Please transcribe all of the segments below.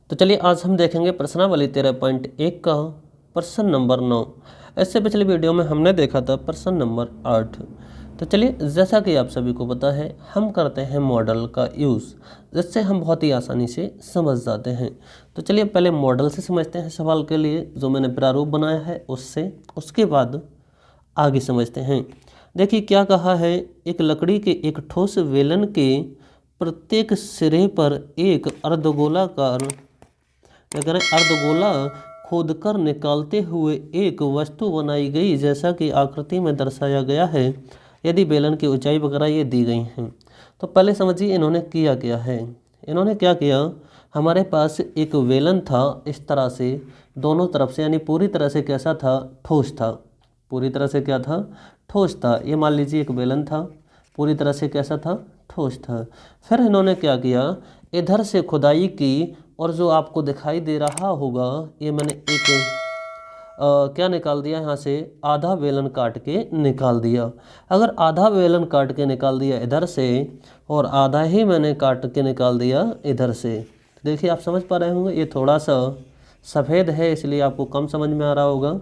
तो चलिए आज हम देखेंगे प्रश्नावली 13.1 का प्रश्न नंबर 9। इससे पिछले वीडियो में हमने देखा था प्रश्न नंबर 8। तो चलिए जैसा कि आप सभी को पता है हम करते हैं मॉडल का यूज़, जिससे हम बहुत ही आसानी से समझ जाते हैं। तो चलिए पहले मॉडल से समझते हैं सवाल के लिए, जो मैंने प्रारूप बनाया है उससे, उसके बाद आगे समझते हैं। देखिए क्या कहा है, एक लकड़ी के एक ठोस वेलन के प्रत्येक सिरे पर एक अर्धगोलाकार अर्धगोला खोदकर निकालते हुए एक वस्तु बनाई गई जैसा कि आकृति में दर्शाया गया है। यदि बेलन की ऊंचाई वगैरह ये दी गई हैं। तो पहले समझिए इन्होंने किया क्या है। इन्होंने क्या किया, हमारे पास एक वेलन था इस तरह से दोनों तरफ से, यानी पूरी तरह से कैसा था, ठोस था। पूरी तरह से क्या था, ठोस था। ये मान लीजिए एक बेलन था, पूरी तरह से कैसा था, ठोस था। फिर इन्होंने क्या किया, इधर से खुदाई की और जो आपको दिखाई दे रहा होगा ये मैंने एक क्या निकाल दिया, यहाँ से आधा बेलन काट के निकाल दिया। अगर आधा बेलन काट के निकाल दिया इधर से और आधा ही मैंने काट के निकाल दिया इधर से, देखिए आप समझ पा रहे होंगे ये थोड़ा सा सफ़ेद है इसलिए आपको कम समझ में आ रहा होगा।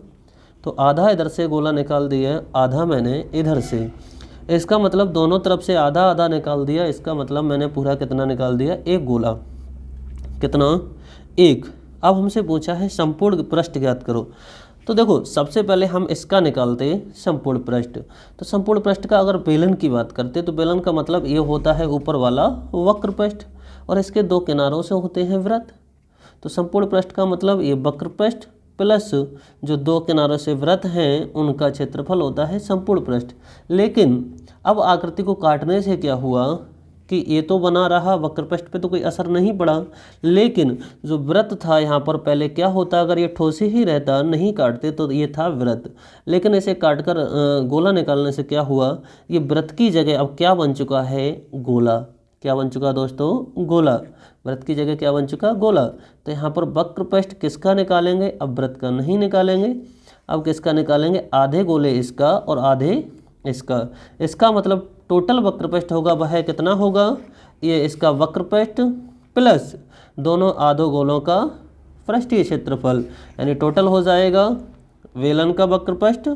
तो आधा इधर से गोला निकाल दिया, आधा मैंने इधर से, इसका मतलब दोनों तरफ से आधा आधा निकाल दिया। इसका मतलब मैंने पूरा कितना निकाल दिया, एक गोला। कितना, एक। अब हमसे पूछा है संपूर्ण पृष्ठ ज्ञात करो। तो देखो सबसे पहले हम इसका निकालते संपूर्ण पृष्ठ। तो संपूर्ण पृष्ठ का अगर बेलन की बात करते तो बेलन का मतलब ये होता है ऊपर वाला वक्र पृष्ठ और इसके दो किनारों से होते हैं वृत्त। तो संपूर्ण पृष्ठ का मतलब ये वक्र पृष्ठ प्लस जो दो किनारों से वृत्त हैं उनका क्षेत्रफल होता है संपूर्ण पृष्ठ। लेकिन अब आकृति को काटने से क्या हुआ कि ये तो बना रहा, वक्र पृष्ठ पे तो कोई असर नहीं पड़ा, लेकिन जो वृत्त था यहाँ पर पहले क्या होता, अगर ये ठोस ही रहता, नहीं काटते तो ये था वृत्त। लेकिन इसे काटकर गोला निकालने से क्या हुआ, ये वृत्त की जगह अब क्या बन चुका है, गोला। क्या बन चुका दोस्तों, गोला। वृत्त की जगह क्या बन चुका, गोला। तो यहाँ पर वक्र पृष्ठ किसका निकालेंगे, अब वृत्त का नहीं निकालेंगे, अब किसका निकालेंगे, आधे गोले इसका और आधे इसका। इसका मतलब टोटल वक्र पृष्ठ होगा वह कितना होगा, ये इसका वक्र पृष्ठ प्लस दोनों आधो गोलों का पृष्ठीय क्षेत्रफल, यानी टोटल हो जाएगा वेलन का वक्र पृष्ठ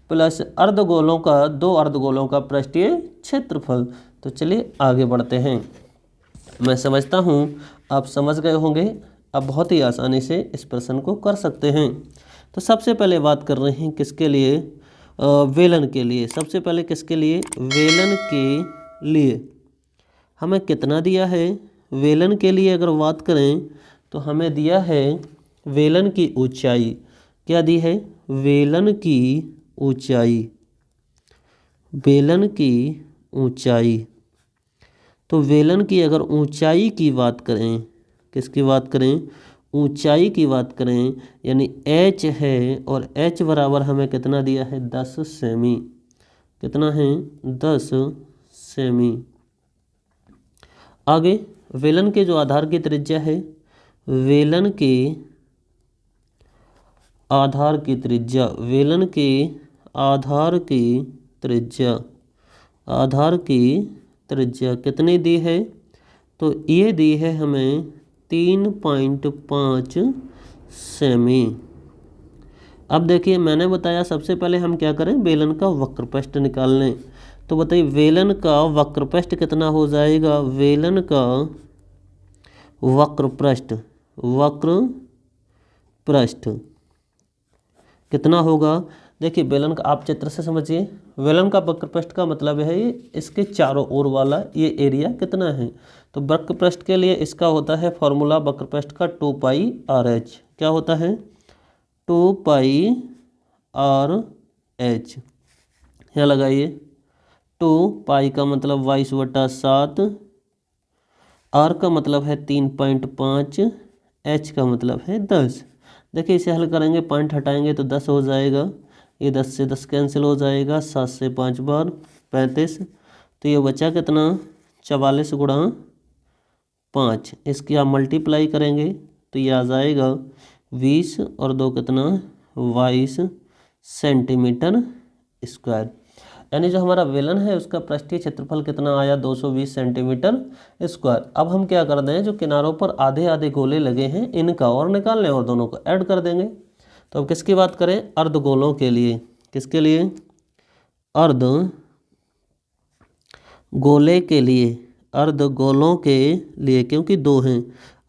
प्लस अर्धगोलों का, दो अर्धगोलों का पृष्ठीय क्षेत्रफल। तो चलिए आगे बढ़ते हैं। मैं समझता हूँ आप समझ गए होंगे, अब बहुत ही आसानी से इस प्रश्न को कर सकते हैं। तो सबसे पहले बात कर रहे हैं किसके लिए, वेलन के लिए। सबसे पहले किसके लिए, वेलन के लिए हमें कितना दिया है, वेलन के लिए अगर बात करें तो हमें दिया है वेलन की ऊंचाई। क्या दी है, वेलन की ऊंचाई, वेलन की ऊंचाई। तो वेलन की अगर ऊंचाई की बात करें, किसकी बात करें, ऊंचाई की बात करें, यानी h है और h बराबर हमें कितना दिया है, 10 सेमी। कितना है, 10 सेमी। आगे वेलन के जो आधार की त्रिज्या है, वेलन के आधार की त्रिज्या, वेलन के आधार की त्रिज्या, आधार की त्रिज्या कितनी दी है, तो ये दी है हमें 3.5 सेमी। अब देखिए मैंने बताया सबसे पहले हम क्या करें, वेलन का वक्र पृष्ठ निकाल लें। तो बताइए वेलन का वक्र पृष्ठ कितना हो जाएगा, वेलन का वक्र पृष्ठ, वक्र पृष्ठ कितना होगा। देखिए वेलन का आप चित्र से समझिए, वेलन का वक्र पृष्ठ का मतलब है ये इसके चारों ओर वाला ये एरिया कितना है। तो वक्र पृष्ठ के लिए इसका होता है फॉर्मूला वक्र पृष्ठ का 2πr/h। क्या होता है, 2πr/h। यहाँ लगाइए, 2 का मतलब 22/7, r का मतलब है 3.5, h का मतलब है 10। देखिए इसे हल करेंगे, पॉइंट हटाएंगे तो 10 हो जाएगा, ये 10 से 10 कैंसिल हो जाएगा, 7 से 5 बार 35। तो ये बचा कितना, 44 गुणा 5। इसकी आप मल्टीप्लाई करेंगे तो ये आ जाएगा 20 और 2 कितना, 22 सेंटीमीटर स्क्वायर। यानी जो हमारा बेलन है उसका पृष्ठीय क्षेत्रफल कितना आया 220 सेंटीमीटर स्क्वायर। अब हम क्या कर दें, जो किनारों पर आधे आधे गोले लगे हैं इनका और निकाल लें और दोनों को ऐड कर देंगे। तो अब किसकी बात करें, अर्धगोलों के लिए। किसके लिए, अर्धगोले के लिए, अर्धगोलों के लिए, क्योंकि दो हैं,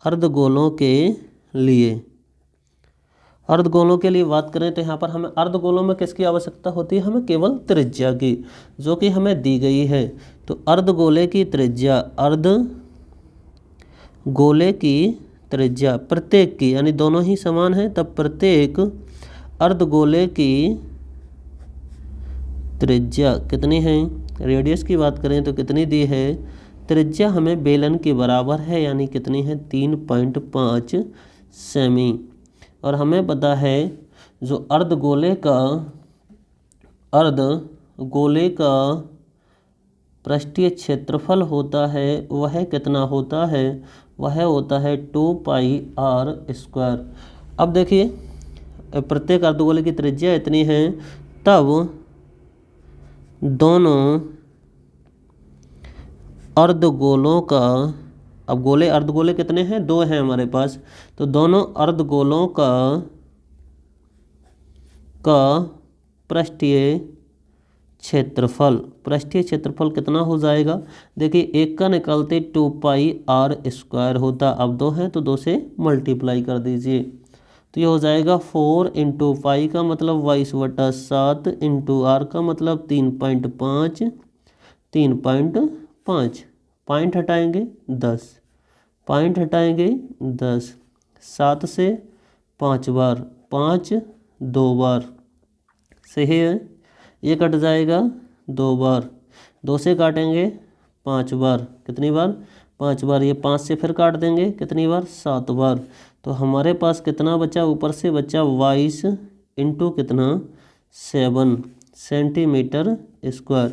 अर्धगोलों के लिए। अर्धगोलों के लिए बात करें तो यहाँ पर हमें अर्धगोलों में किसकी आवश्यकता होती है, हमें केवल त्रिज्या की, जो कि हमें दी गई है। तो अर्धगोले की त्रिज्या, अर्धगोले की त्रिज्या प्रत्येक की, यानी दोनों ही समान हैं, तब प्रत्येक अर्धगोले की त्रिज्या कितनी है, रेडियस की बात करें तो कितनी दी है, त्रिज्या हमें बेलन के बराबर है, यानी कितनी है 3.5 सेमी। और हमें पता है जो अर्धगोले का पृष्ठीय क्षेत्रफल होता है वह कितना होता है, वह होता है 2πr²। अब देखिए प्रत्येक अर्धगोले की त्रिज्या इतनी है, तब दोनों अर्धगोलों का, अब गोले अर्धगोले कितने हैं, दो हैं हमारे पास, तो दोनों अर्धगोलों का पृष्ठीय क्षेत्रफल कितना हो जाएगा। देखिए एक का निकालते 2πr² होता, अब दो हैं तो दो से मल्टीप्लाई कर दीजिए, तो ये हो जाएगा 4 × पाई का मतलब 22/7 × r का मतलब 3.5 पॉइंट हटाएंगे 10, पॉइंट हटाएंगे 10, 7 से 5 बार, 5 2 बार, सही है, ये कट जाएगा 2 बार, 2 से काटेंगे 5 बार, कितनी बार 5 बार, ये 5 से फिर काट देंगे कितनी बार 7 बार। तो हमारे पास कितना बचा, ऊपर से बचा 22 × कितना 7 सेंटीमीटर स्क्वायर।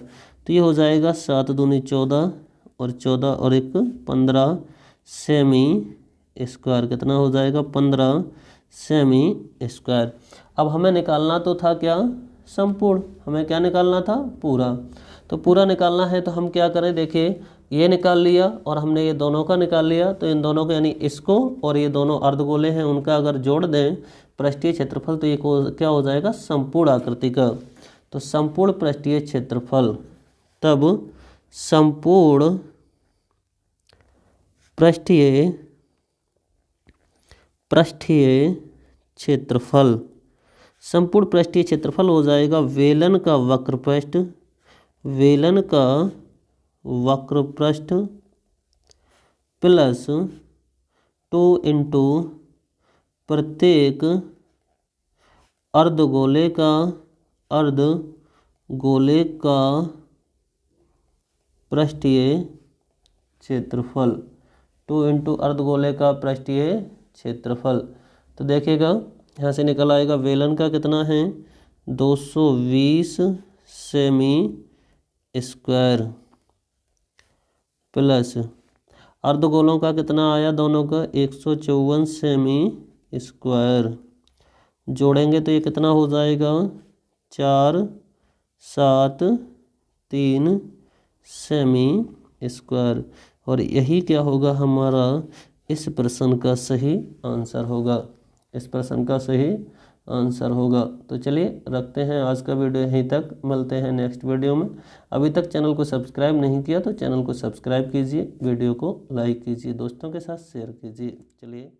तो ये हो जाएगा 7 दूनी 14 और 14 और 1 15 सेमी स्क्वायर, कितना हो जाएगा 15 सेमी स्क्वायर। अब हमें निकालना तो था क्या, संपूर्ण, हमें क्या निकालना था, पूरा। तो पूरा निकालना है तो हम क्या करें, देखिए ये निकाल लिया और हमने ये दोनों का निकाल लिया, तो इन दोनों को यानी इसको और ये दोनों अर्धगोले हैं उनका अगर जोड़ दें पृष्ठीय क्षेत्रफल तो ये क्या हो जाएगा, संपूर्ण आकृति का। तो संपूर्ण पृष्ठीय क्षेत्रफल, तब संपूर्ण पृष्ठीय क्षेत्रफल, संपूर्ण पृष्ठीय क्षेत्रफल हो जाएगा वेलन का वक्रपृष्ठ, वेलन का वक्रपृष्ठ प्लस 2 × प्रत्येक अर्धगोले का पृष्ठीय क्षेत्रफल, 2 × अर्धगोले का पृष्ठीय क्षेत्रफल। तो देखिएगा यहाँ से निकल आएगा वेलन का कितना है 220 सेमी स्क्वायर प्लस अर्धगोलों का कितना आया, दोनों का 154 सेमी स्क्वायर, जोड़ेंगे तो ये कितना हो जाएगा 4 7 3 सेमी स्क्वायर। और यही क्या होगा, हमारा इस प्रश्न का सही आंसर होगा, इस प्रश्न का सही आंसर होगा। तो चलिए रखते हैं आज का वीडियो यहीं तक, मिलते हैं नेक्स्ट वीडियो में। अभी तक चैनल को सब्सक्राइब नहीं किया तो चैनल को सब्सक्राइब कीजिए, वीडियो को लाइक कीजिए, दोस्तों के साथ शेयर कीजिए। चलिए।